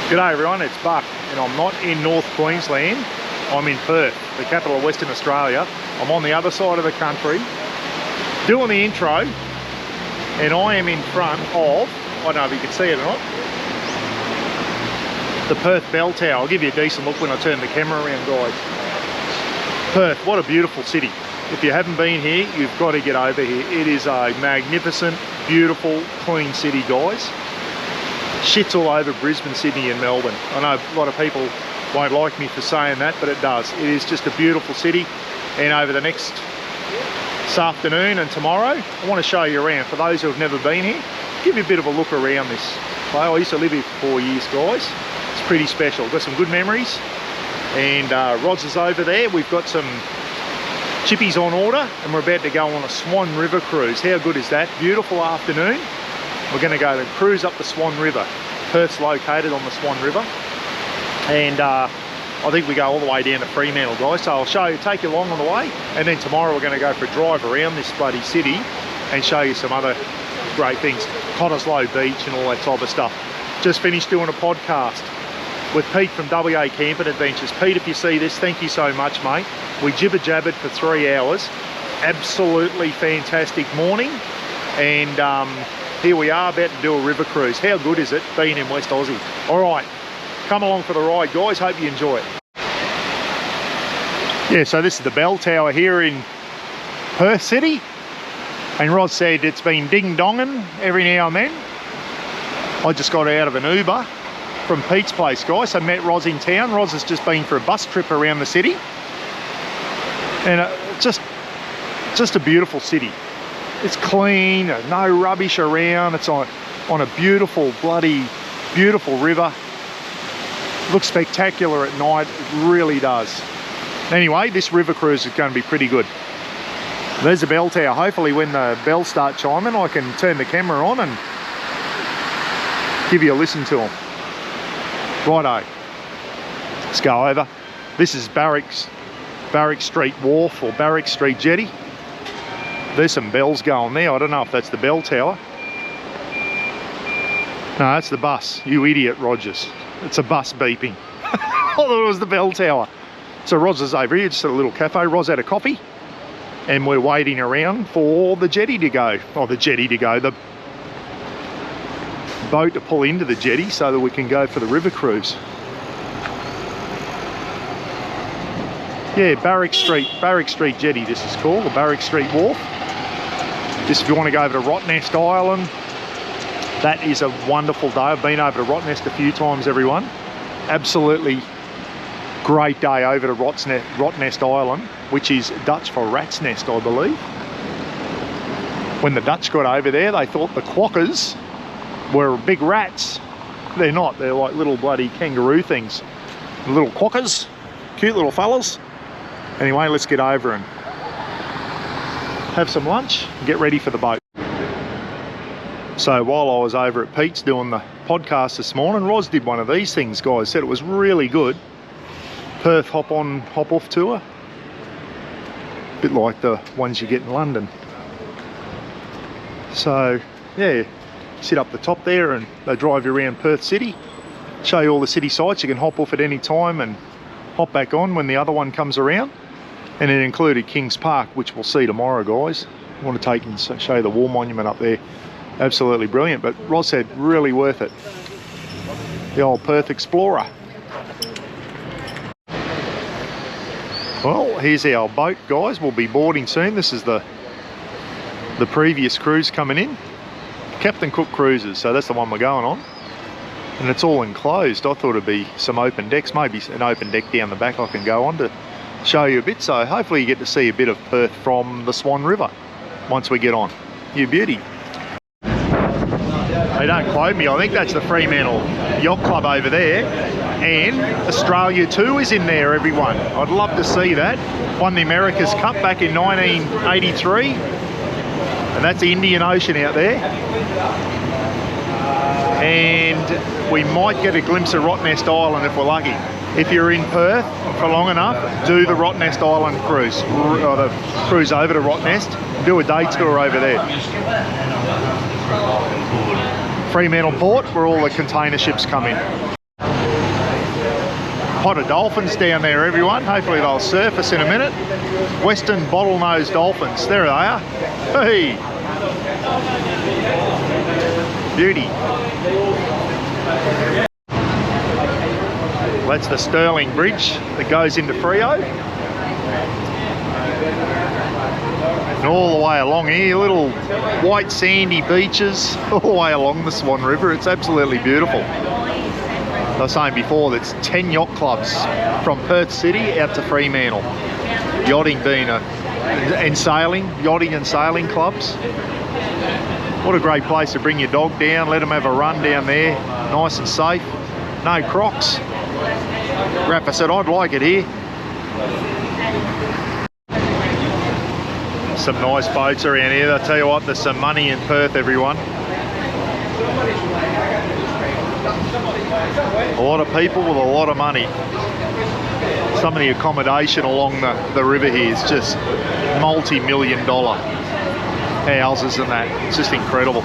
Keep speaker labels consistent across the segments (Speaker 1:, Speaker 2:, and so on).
Speaker 1: G'day everyone, it's Buck, and I'm not in North Queensland, I'm in Perth, the capital of Western Australia. I'm on the other side of the country, doing the intro, and I am in front of, I don't know if you can see it or not, the Perth Bell Tower. I'll give you a decent look when I turn the camera around, guys. Perth, what a beautiful city. If you haven't been here, you've got to get over here. It is a magnificent, beautiful, clean city, guys. Shit's all over Brisbane, Sydney and Melbourne. I know a lot of people won't like me for saying that, but it does. It is just a beautiful city, and over the next this afternoon and tomorrow, I want to show you around. For those who have never been here, give you a bit of a look around this place. I used to live here for 4 years, guys. It's pretty special. Got some good memories, and Roz is over there. We've got some chippies on order, and we're about to go on a Swan River cruise. How good is that? Beautiful afternoon. We're going to go and cruise up the Swan River. Perth's located on the Swan River, and I think we go all the way down to Fremantle, guys. So I'll show you, take you along on the way, and then tomorrow we're going to go for a drive around this bloody city and show you some other great things. Cottesloe Beach and all that type of stuff. Just finished doing a podcast with Pete from WA Camping Adventures. Pete, if you see this, thank you so much, mate. We jibber-jabbered for 3 hours. Absolutely fantastic morning, and here we are about to do a river cruise. How good is it being in West Aussie? All right, come along for the ride, guys. Hope you enjoy it. Yeah, so this is the bell tower here in Perth City. And Roz said it's been ding-donging every now and then. I just got out of an Uber from Pete's place, guys. I met Roz in town. Roz has just been for a bus trip around the city. And just a beautiful city. It's clean, no rubbish around. It's on a beautiful, bloody, beautiful river. Looks spectacular at night, it really does. Anyway, this river cruise is going to be pretty good. There's the bell tower. Hopefully when the bells start chiming, I can turn the camera on and give you a listen to them. Righto, let's go over. This is Barrack Street Wharf or Barrack Street Jetty. There's some bells going there. I don't know if that's the bell tower. No, that's the bus. You idiot, Rogers. It's a bus beeping. I thought it was the bell tower. So Roz is over here, just at a little cafe. Roz had a coffee, and we're waiting around for the jetty to go. Oh, the jetty to go. The boat to pull into the jetty so that we can go for the river cruise. Yeah, Barrack Street Jetty, this is called, the Barrack Street Wharf. Just if you want to go over to Rottnest Island, that is a wonderful day. I've been over to Rottnest a few times, everyone. Absolutely great day over to Rottnest Island, which is Dutch for rat's nest, I believe. When the Dutch got over there, they thought the quokkas were big rats. They're not, they're like little bloody kangaroo things. Little quokkas, cute little fellas. Anyway, let's get over and have some lunch and get ready for the boat. So while I was over at Pete's doing the podcast this morning, Roz did one of these things, guys. Said it was really good. Perth hop on, hop off tour. A bit like the ones you get in London. So yeah, sit up the top there and they drive you around Perth City, show you all the city sights. You can hop off at any time and hop back on when the other one comes around. And it included Kings Park, which we'll see tomorrow, guys. I want to take and show you the War Monument up there. Absolutely brilliant, but Roz said really worth it. The old Perth Explorer. Well, here's our boat, guys. We'll be boarding soon. This is the previous cruise coming in. Captain Cook Cruises, so that's the one we're going on. And it's all enclosed. I thought it'd be some open decks, maybe an open deck down the back I can go on to show you a bit. So hopefully you get to see a bit of Perth from the Swan River once we get on. You beauty. They don't quote me, I think that's the Fremantle Yacht Club over there. And Australia 2 is in there, everyone. I'd love to see that. Won the America's Cup back in 1983. And that's the Indian Ocean out there. And we might get a glimpse of Rottnest Island if we're lucky. If you're in Perth for long enough, do the Rottnest Island cruise, or the cruise over to Rottnest, do a day tour over there. Fremantle Port, where all the container ships come in. Pot of dolphins down there, everyone. Hopefully they'll surface in a minute. Western bottlenose dolphins. There they are. Hey! Beauty. That's the Stirling Bridge that goes into Freo. And all the way along here, little white sandy beaches all the way along the Swan River. It's absolutely beautiful. I was saying before, that's 10 yacht clubs from Perth City out to Fremantle. Yachting being and sailing, yachting and sailing clubs. What a great place to bring your dog down, let them have a run down there, nice and safe, no crocs. Rafa said, I'd like it here. Some nice boats around here. I'll tell you what, there's some money in Perth, everyone. A lot of people with a lot of money. Some of the accommodation along the river here is just multi-million dollar houses and that. It's just incredible.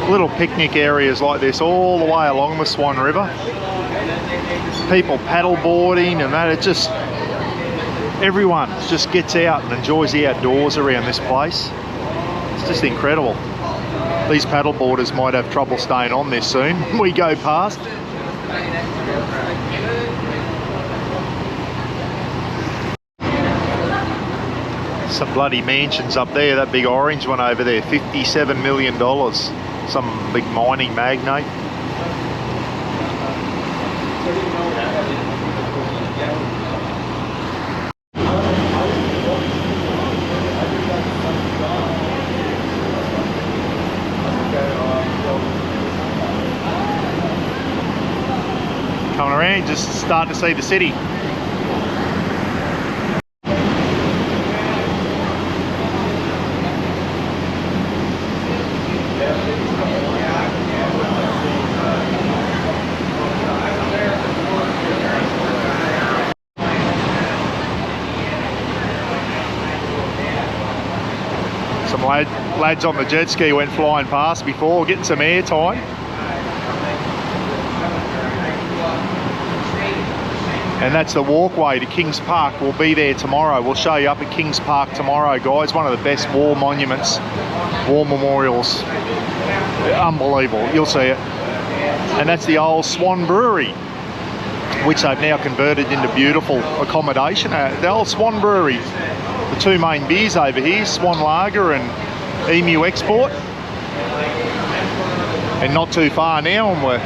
Speaker 1: Little picnic areas like this all the way along the Swan River. People paddle boarding and that. It just, everyone just gets out and enjoys the outdoors around this place. It's just incredible. These paddle boarders might have trouble staying on this soon when we go past. Some bloody mansions up there, that big orange one over there, $57 million. Some big mining magnate. Coming around, just starting to see the city. Some lads on the jet ski went flying past before, getting some air time. And that's the walkway to Kings Park. We'll be there tomorrow. We'll show you up at Kings Park tomorrow, guys. One of the best war monuments, war memorials. Unbelievable. You'll see it. And that's the old Swan Brewery, which they've now converted into beautiful accommodation. The old Swan Brewery. The two main beers over here, Swan Lager and Emu Export. And not too far now, and we're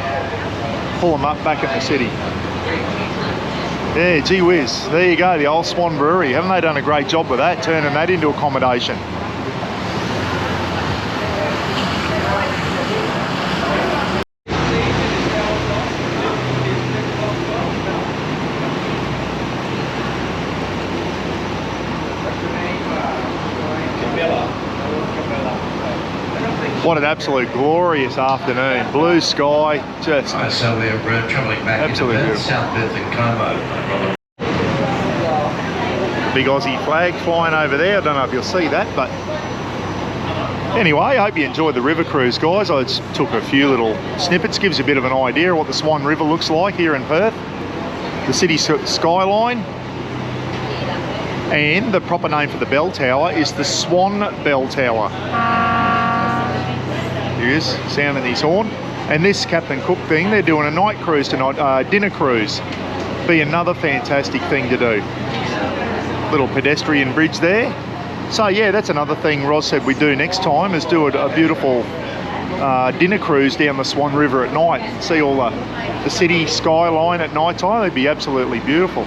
Speaker 1: pulling them up back in the city. Yeah, gee whiz, there you go, the old Swan Brewery. Haven't they done a great job with that, turning that into accommodation? What an absolute glorious afternoon. Blue sky, just
Speaker 2: so we're travelling back into Perth, South Perth and Como.
Speaker 1: Big Aussie flag flying over there. I don't know if you'll see that, but anyway, I hope you enjoyed the river cruise, guys. I just took a few little snippets, gives you a bit of an idea of what the Swan River looks like here in Perth. The city skyline. And the proper name for the bell tower is the Swan Bell Tower. He is sounding his horn. And this Captain Cook thing, they're doing a night cruise tonight, dinner cruise. Be another fantastic thing to do. Little pedestrian bridge there. So yeah, that's another thing Roz said we do next time, is do a beautiful dinner cruise down the Swan River at night. See all the city skyline at night time. It'd be absolutely beautiful.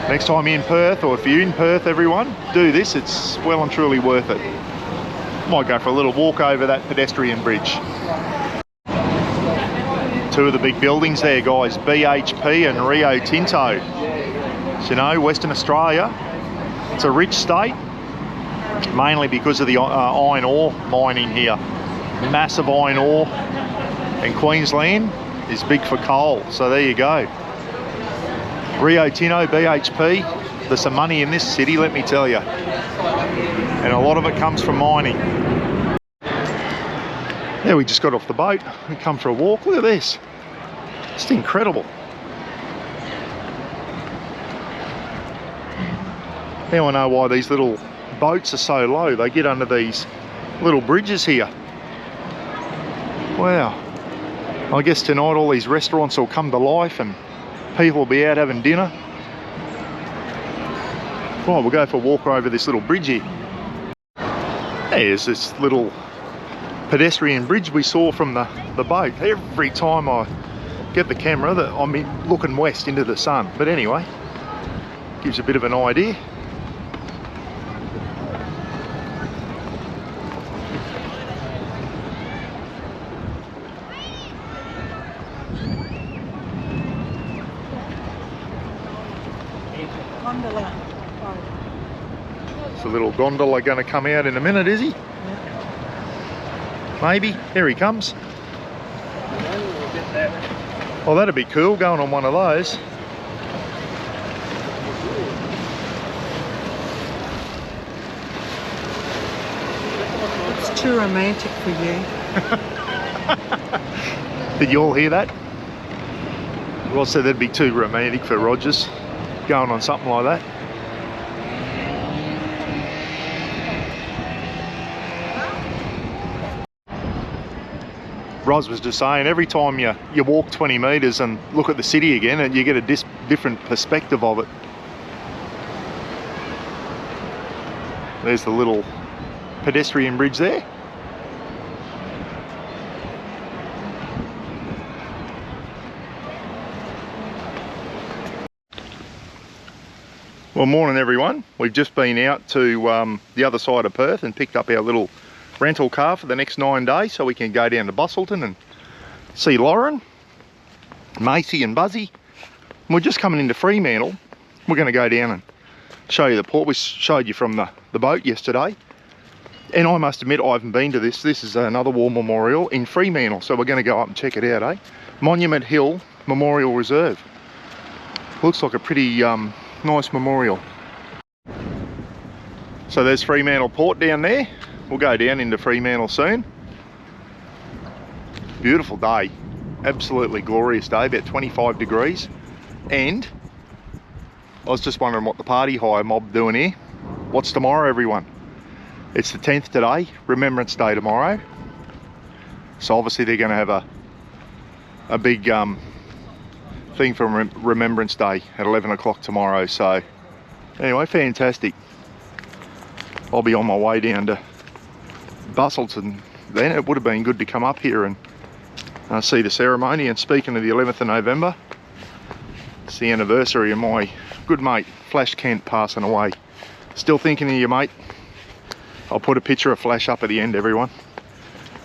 Speaker 1: Next time you're in Perth, or if you're in Perth, everyone, do this. It's well and truly worth it. Might go for a little walk over that pedestrian bridge. Two of the big buildings there, guys, BHP and Rio Tinto. So, you know, Western Australia, it's a rich state, mainly because of the iron ore mining here. Massive iron ore, and Queensland is big for coal, so there you go. Rio Tinto, BHP, there's some money in this city, let me tell you. And a lot of it comes from mining. There, we just got off the boat and come for a walk. Look at this. It's incredible. Now I know why these little boats are so low. They get under these little bridges here. Wow. I guess tonight all these restaurants will come to life and people will be out having dinner. Right, we'll go for a walk over this little bridge here. There's this little pedestrian bridge we saw from the boat. Every time I get the camera, I'm looking west into the sun. But anyway, gives a bit of an idea. There's a little gondola going to come out in a minute, is he? Yeah. Maybe. Here he comes. Oh, that'd be cool, going on one of those.
Speaker 3: It's too romantic for you.
Speaker 1: Did you all hear that? Well, so that'd be too romantic for Rogers, going on something like that. Ros was just saying, every time you walk 20 metres and look at the city again, and you get a different perspective of it. There's the little pedestrian bridge there. Well, morning everyone. We've just been out to the other side of Perth and picked up our little rental car for the next 9 days so we can go down to Busselton and see Lauren, Macy and Buzzy. And we're just coming into Fremantle. We're going to go down and show you the port. We showed you from the boat yesterday. And I must admit, I haven't been to this. This is another war memorial in Fremantle, so we're going to go up and check it out, eh? Monument Hill Memorial Reserve. Looks like a pretty nice memorial. So there's Fremantle Port down there. We'll go down into Fremantle soon. Beautiful day, absolutely glorious day, about 25 degrees. And I was just wondering what the party hire mob doing here. What's tomorrow, everyone? It's the 10th today, Remembrance Day tomorrow. So obviously they're going to have a big thing for Remembrance Day at 11 o'clock tomorrow. So anyway, fantastic. I'll be on my way down to Busselton then. It would have been good to come up here and see the ceremony. And speaking of the 11th of November, it's the anniversary of my good mate Flash Kent passing away. Still thinking of you, mate. I'll put a picture of Flash up at the end, everyone.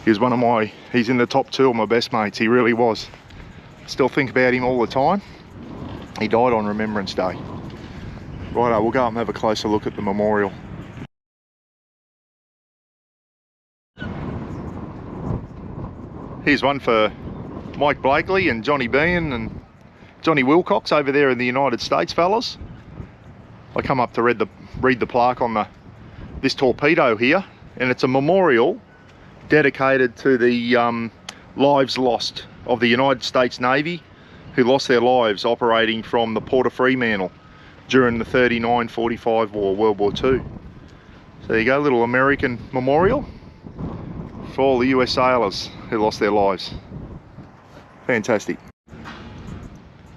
Speaker 1: He was he's in the top 2 of my best mates. He really was. Still think about him all the time. He died on Remembrance Day. Righto, we'll go up and have a closer look at the memorial. Here's one for Mike Blakely and Johnny Bean and Johnny Wilcox over there in the United States, fellas. I come up to read the plaque on this torpedo here, and it's a memorial dedicated to the lives lost of the United States Navy who lost their lives operating from the port of Fremantle during the 39-45 war, World War II. So there you go, little American memorial for all the US sailors who lost their lives. Fantastic.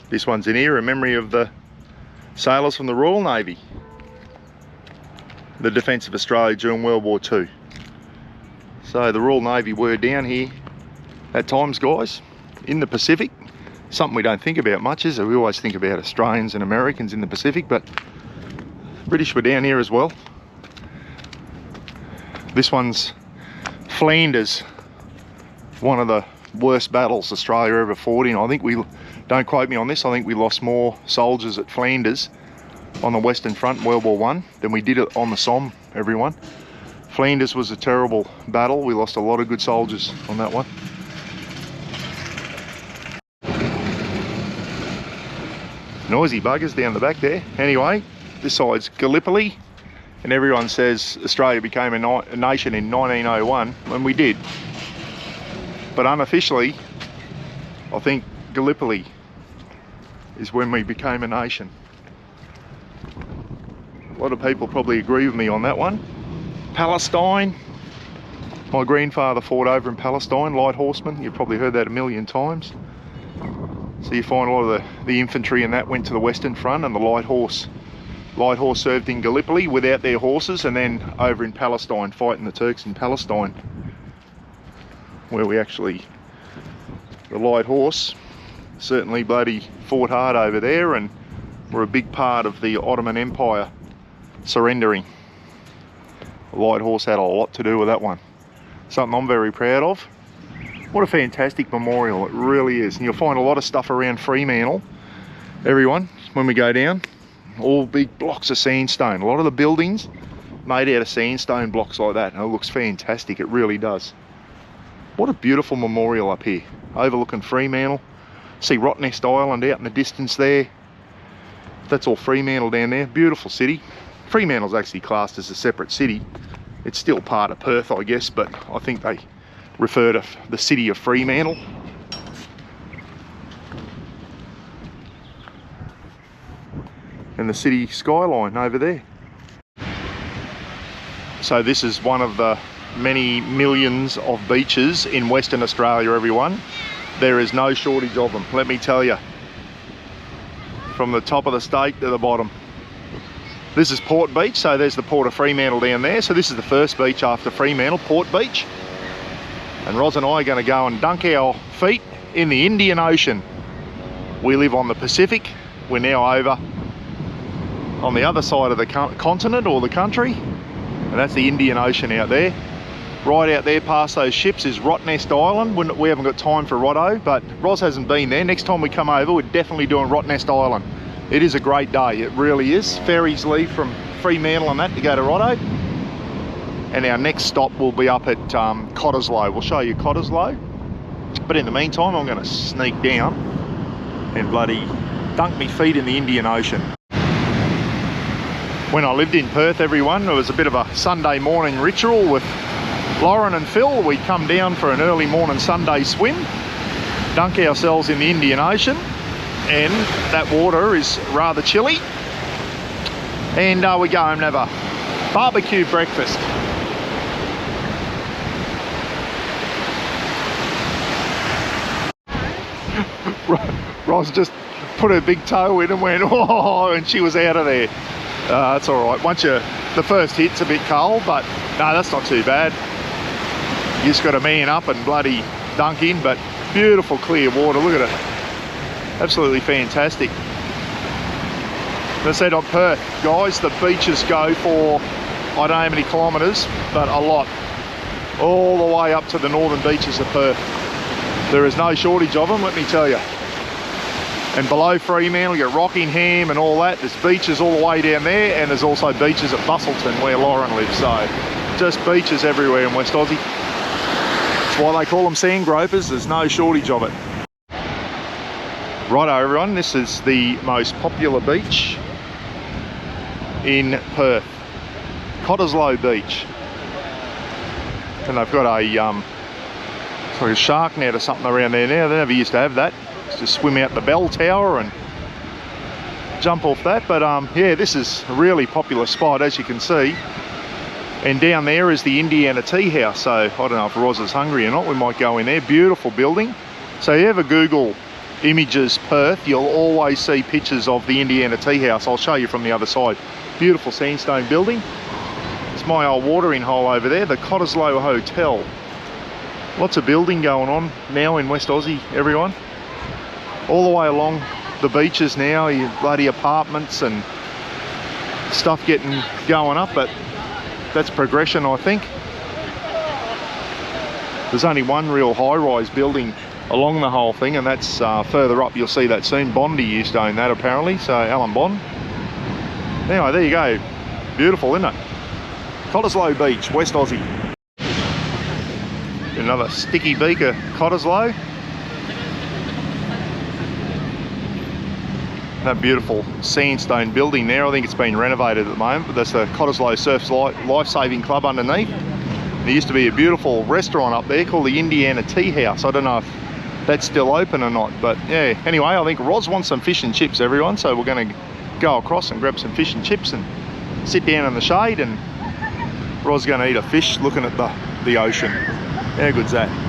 Speaker 1: This one's in here in memory of the sailors from the Royal Navy, the defence of Australia during World War II. So the Royal Navy were down here at times, guys, in the Pacific. Something we don't think about much, is it? We always think about Australians and Americans in the Pacific, but British were down here as well. This one's Flanders, one of the worst battles Australia ever fought in. I think don't quote me on this, I think we lost more soldiers at Flanders on the Western Front in World War I than we did on the Somme, everyone. Flanders was a terrible battle. We lost a lot of good soldiers on that one. Noisy buggers down the back there. Anyway, this side's Gallipoli, and everyone says Australia became a nation in 1901, when we did. But unofficially, I think Gallipoli is when we became a nation. A lot of people probably agree with me on that one. Palestine. My grandfather fought over in Palestine, light horseman. You've probably heard that a million times. So you find a lot of the infantry and that went to the Western Front, and the light horse served in Gallipoli without their horses, and then over in Palestine fighting the Turks in Palestine, where we actually, the light horse certainly bloody fought hard over there and were a big part of the Ottoman Empire surrendering. The light horse had a lot to do with that one. Something I'm very proud of. What a fantastic memorial, it really is. And you'll find a lot of stuff around Fremantle, everyone, when we go down. All big blocks of sandstone. A lot of the buildings made out of sandstone blocks like that. And it looks fantastic, it really does. What a beautiful memorial up here, overlooking Fremantle. See Rottnest Island out in the distance there. That's all Fremantle down there, beautiful city. Fremantle's actually classed as a separate city. It's still part of Perth, I guess, but I think they refer to the city of Fremantle. And the city skyline over there. So this is one of the many millions of beaches in Western Australia, everyone. There is no shortage of them, let me tell you. From the top of the state to the bottom. This is Port Beach, so there's the Port of Fremantle down there. So this is the first beach after Fremantle, Port Beach. And Roz and I are going to go and dunk our feet in the Indian Ocean. We live on the Pacific. We're now over on the other side of the continent or the country. And that's the Indian Ocean out there. Right out there past those ships is Rottnest Island. We haven't got time for Rotto, but Roz hasn't been there. Next time we come over, we're definitely doing Rottnest Island. It is a great day, it really is. Ferries leave from Fremantle and that to go to Rotto. And our next stop will be up at Cottesloe. We'll show you Cottesloe. But in the meantime, I'm going to sneak down and bloody dunk me feet in the Indian Ocean. When I lived in Perth, everyone, it was a bit of a Sunday morning ritual with Lauren and Phil. We'd come down for an early morning Sunday swim, dunk ourselves in the Indian Ocean, and that water is rather chilly. And we go home and have a barbecue breakfast. Roz just put her big toe in and went, oh, and she was out of there. That's all right. The first hit's a bit cold, but no, that's not too bad. You just got to man up and bloody dunk in, but beautiful clear water. Look at it. Absolutely fantastic. As I said on Perth, guys, the beaches go for, I don't know how many kilometres, but a lot. All the way up to the northern beaches of Perth. There is no shortage of them, let me tell you. And below Fremantle, you got Rockingham and all that. There's beaches all the way down there, and there's also beaches at Busselton where Lauren lives. So just beaches everywhere in West Aussie. That's why they call them sand gropers. There's no shortage of it. Righto everyone, this is the most popular beach in Perth, Cottesloe Beach. And they've got a it's like a shark net or something around there now. They never used to have that. Used to swim out the bell tower and jump off that. But yeah, this is a really popular spot, as you can see. And down there is the Indiana Tea House. So I don't know if Roz is hungry or not, we might go in there. Beautiful building. So you ever Google images Perth, you'll always see pictures of the Indiana Tea House. I'll show you from the other side. Beautiful sandstone building. It's my old watering hole over there, the Cottesloe Hotel. Lots of building going on now in West Aussie, everyone. All the way along the beaches now, your bloody apartments and stuff getting going up, but that's progression, I think. There's only one real high-rise building along the whole thing, and that's further up. You'll see that soon. Bondi used to own that apparently, so Alan Bond. Anyway, there you go. Beautiful, isn't it? Cottesloe Beach, West Aussie. Another sticky beak of Cottesloe. That beautiful sandstone building there, I think it's been renovated at the moment, but that's the Cottesloe Surfs Lifesaving Club underneath. There used to be a beautiful restaurant up there called the Indiana Tea House. I don't know if that's still open or not, but yeah. Anyway, I think Roz wants some fish and chips, everyone, so we're going to go across and grab some fish and chips and sit down in the shade, and Roz going to eat a fish looking at the ocean. How good's that?